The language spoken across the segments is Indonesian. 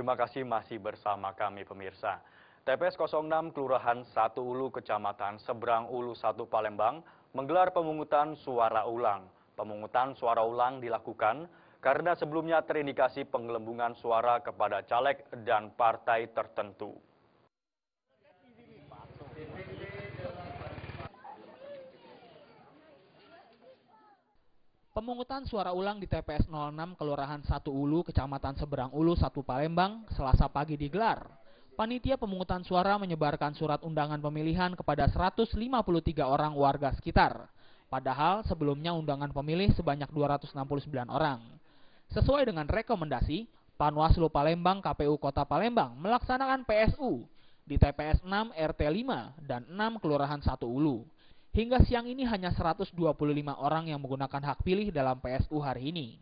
terima kasih masih bersama kami pemirsa. TPS 06 Kelurahan 1 Ulu Kecamatan Seberang Ulu 1 Palembang menggelar pemungutan suara ulang. Pemungutan suara ulang dilakukan karena sebelumnya terindikasi penggelembungan suara kepada caleg dan partai tertentu. Pemungutan suara ulang di TPS 06 Kelurahan 1 Ulu Kecamatan Seberang Ulu 1 Palembang Selasa pagi digelar. Panitia pemungutan suara menyebarkan surat undangan pemilihan kepada 153 orang warga sekitar. Padahal sebelumnya undangan pemilih sebanyak 269 orang. Sesuai dengan rekomendasi, Panwaslu Palembang KPU Kota Palembang melaksanakan PSU di TPS 6 RT 5 dan 6 Kelurahan 1 Ulu. Hingga siang ini hanya 125 orang yang menggunakan hak pilih dalam PSU hari ini.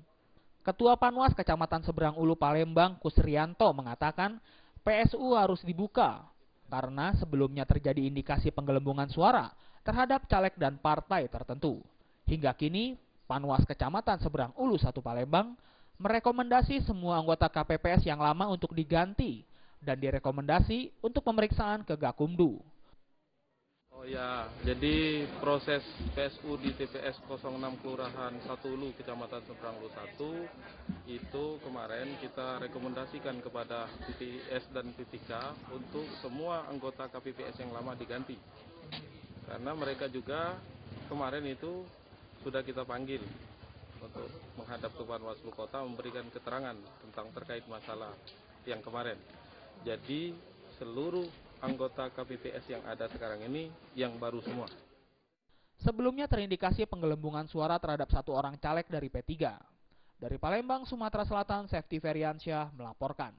Ketua Panwas Kecamatan Seberang Ulu Palembang Kusrianto mengatakan PSU harus dibuka karena sebelumnya terjadi indikasi penggelembungan suara terhadap caleg dan partai tertentu. Hingga kini, Panwas Kecamatan Seberang Ulu 1 Palembang merekomendasi semua anggota KPPS yang lama untuk diganti dan direkomendasi untuk pemeriksaan ke Gakumdu. Oh ya, jadi proses PSU di TPS 06 Kelurahan 1 Ulu Kecamatan Seberang Ulu 1 itu kemarin kita rekomendasikan kepada PPS dan PPK untuk semua anggota KPPS yang lama diganti. Karena mereka juga kemarin itu sudah kita panggil untuk menghadap ke Panwaslu Kota memberikan keterangan tentang terkait masalah yang kemarin. Jadi seluruh anggota KPPS yang ada sekarang ini yang baru semua. Sebelumnya terindikasi penggelembungan suara terhadap satu orang caleg dari P3. Dari Palembang, Sumatera Selatan, Sefti Feriansyah melaporkan.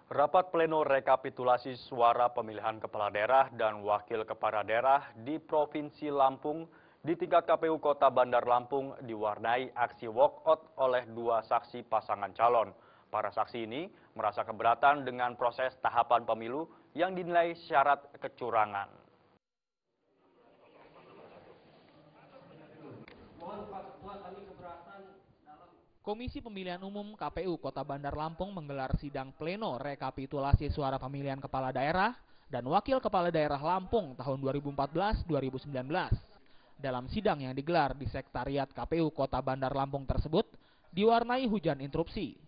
Rapat pleno rekapitulasi suara pemilihan kepala daerah dan wakil kepala daerah di Provinsi Lampung di tingkat KPU Kota Bandar Lampung diwarnai aksi walkout oleh dua saksi pasangan calon. Para saksi ini merasa keberatan dengan proses tahapan pemilu yang dinilai syarat kecurangan. Komisi Pemilihan Umum KPU Kota Bandar Lampung menggelar sidang pleno rekapitulasi suara pemilihan kepala daerah dan wakil kepala daerah Lampung tahun 2014-2019. Dalam sidang yang digelar di Sekretariat KPU Kota Bandar Lampung tersebut diwarnai hujan interupsi.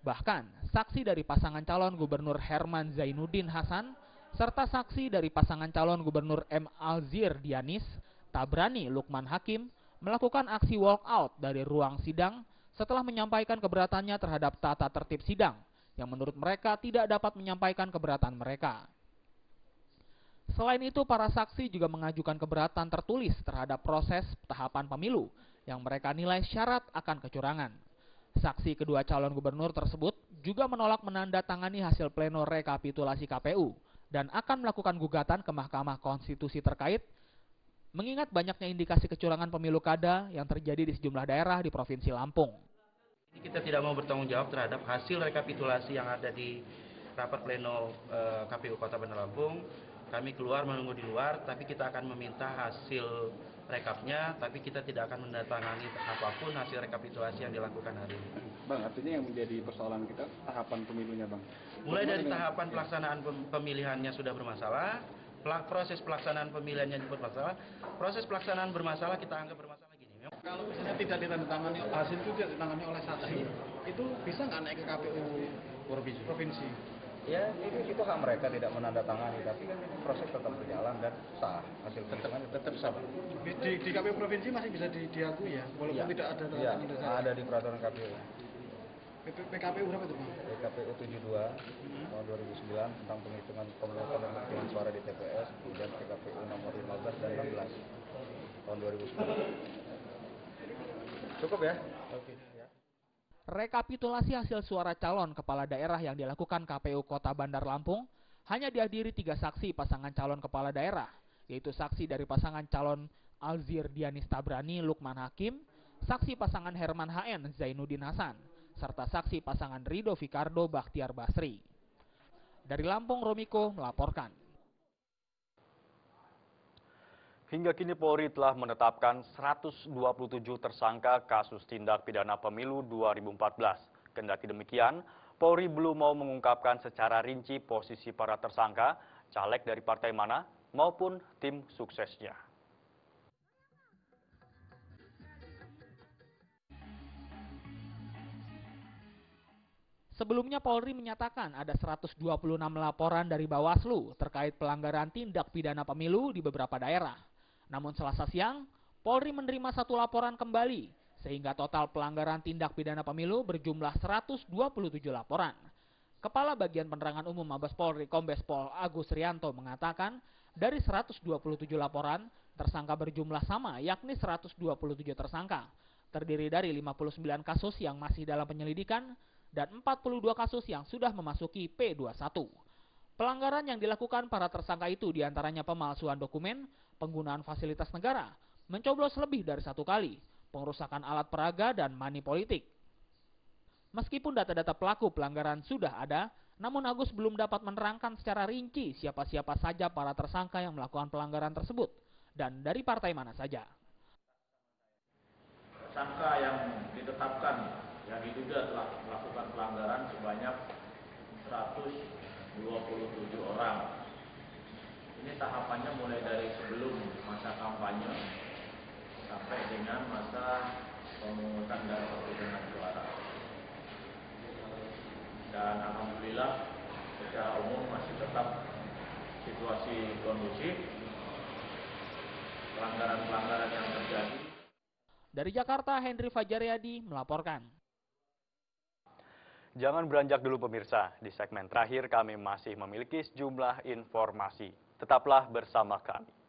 Bahkan, saksi dari pasangan calon Gubernur Herman Zainuddin Hasan, serta saksi dari pasangan calon Gubernur M. Alzir Dianis, Tabrani Lukman Hakim, melakukan aksi walkout dari ruang sidang setelah menyampaikan keberatannya terhadap tata tertib sidang, yang menurut mereka tidak dapat menyampaikan keberatan mereka. Selain itu, para saksi juga mengajukan keberatan tertulis terhadap proses tahapan pemilu, yang mereka nilai syarat akan kecurangan. Saksi kedua calon gubernur tersebut juga menolak menandatangani hasil pleno rekapitulasi KPU dan akan melakukan gugatan ke Mahkamah Konstitusi terkait, mengingat banyaknya indikasi kecurangan pemilu kada yang terjadi di sejumlah daerah di Provinsi Lampung. Kita tidak mau bertanggung jawab terhadap hasil rekapitulasi yang ada di rapat pleno KPU Kota Bandar Lampung. Kami keluar menunggu di luar, tapi kita akan meminta hasil rekapnya, tapi kita tidak akan mendatangani apapun hasil rekapitulasi yang dilakukan hari ini. Bang, artinya yang menjadi persoalan kita tahapan pemilunya, Bang. Mulai dari tahapan pelaksanaan pemilihannya sudah bermasalah, proses pelaksanaan pemilihannya bermasalah, proses pelaksanaan bermasalah kita anggap bermasalah gini. Kalau misalnya tidak ditandatangani, hasil itu tidak ditandatangani oleh saksi, itu bisa nggak naik ke KPU provinsi? Ya, itu hak mereka tidak menandatangani, tapi kan proses tetap berjalan dan sah hasil penghitungan tetap sah. Di KPU provinsi masih bisa diakui ya, walaupun tidak ada ya, ada di peraturan KPU. PKPU berapa itu, Bang? PKPU 72 tahun 2009 tentang penghitungan pemungutan dan penghitungan suara di TPS, kemudian PKPU nomor 15 dan 16 tahun 2010. Cukup ya? Oke. Rekapitulasi hasil suara calon kepala daerah yang dilakukan KPU Kota Bandar Lampung hanya dihadiri 3 saksi pasangan calon kepala daerah, yaitu saksi dari pasangan calon Alzir Dianis Tabrani Lukman Hakim, saksi pasangan Herman HN Zainuddin Hasan, serta saksi pasangan Rido Fikardo Bakhtiar Basri. Dari Lampung, Romiko melaporkan. Hingga kini Polri telah menetapkan 127 tersangka kasus tindak pidana pemilu 2014. Kendati demikian, Polri belum mau mengungkapkan secara rinci posisi para tersangka, caleg dari partai mana, maupun tim suksesnya. Sebelumnya Polri menyatakan ada 126 laporan dari Bawaslu terkait pelanggaran tindak pidana pemilu di beberapa daerah. Namun Selasa siang, Polri menerima 1 laporan kembali, sehingga total pelanggaran tindak pidana pemilu berjumlah 127 laporan. Kepala Bagian Penerangan Umum Mabes Polri Kombes Pol Agus Rianto mengatakan, dari 127 laporan, tersangka berjumlah sama, yakni 127 tersangka, terdiri dari 59 kasus yang masih dalam penyelidikan, dan 42 kasus yang sudah memasuki P21. Pelanggaran yang dilakukan para tersangka itu diantaranya pemalsuan dokumen, penggunaan fasilitas negara, mencoblos lebih dari 1 kali, pengerusakan alat peraga, dan money politik. Meskipun data-data pelaku pelanggaran sudah ada, namun Agus belum dapat menerangkan secara rinci siapa-siapa saja para tersangka yang melakukan pelanggaran tersebut, dan dari partai mana saja. Tersangka yang ditetapkan yang diduga telah melakukan pelanggaran sebanyak 127 orang. Ini tahapannya mulai dari sebelum masa kampanye sampai dengan masa pemungutan dan penghitungan suara. Dan alhamdulillah secara umum masih tetap situasi kondusif. Pelanggaran-pelanggaran yang terjadi. Dari Jakarta, Henry Fajaryadi melaporkan. Jangan beranjak dulu pemirsa, di segmen terakhir kami masih memiliki sejumlah informasi. Tetaplah bersama kami.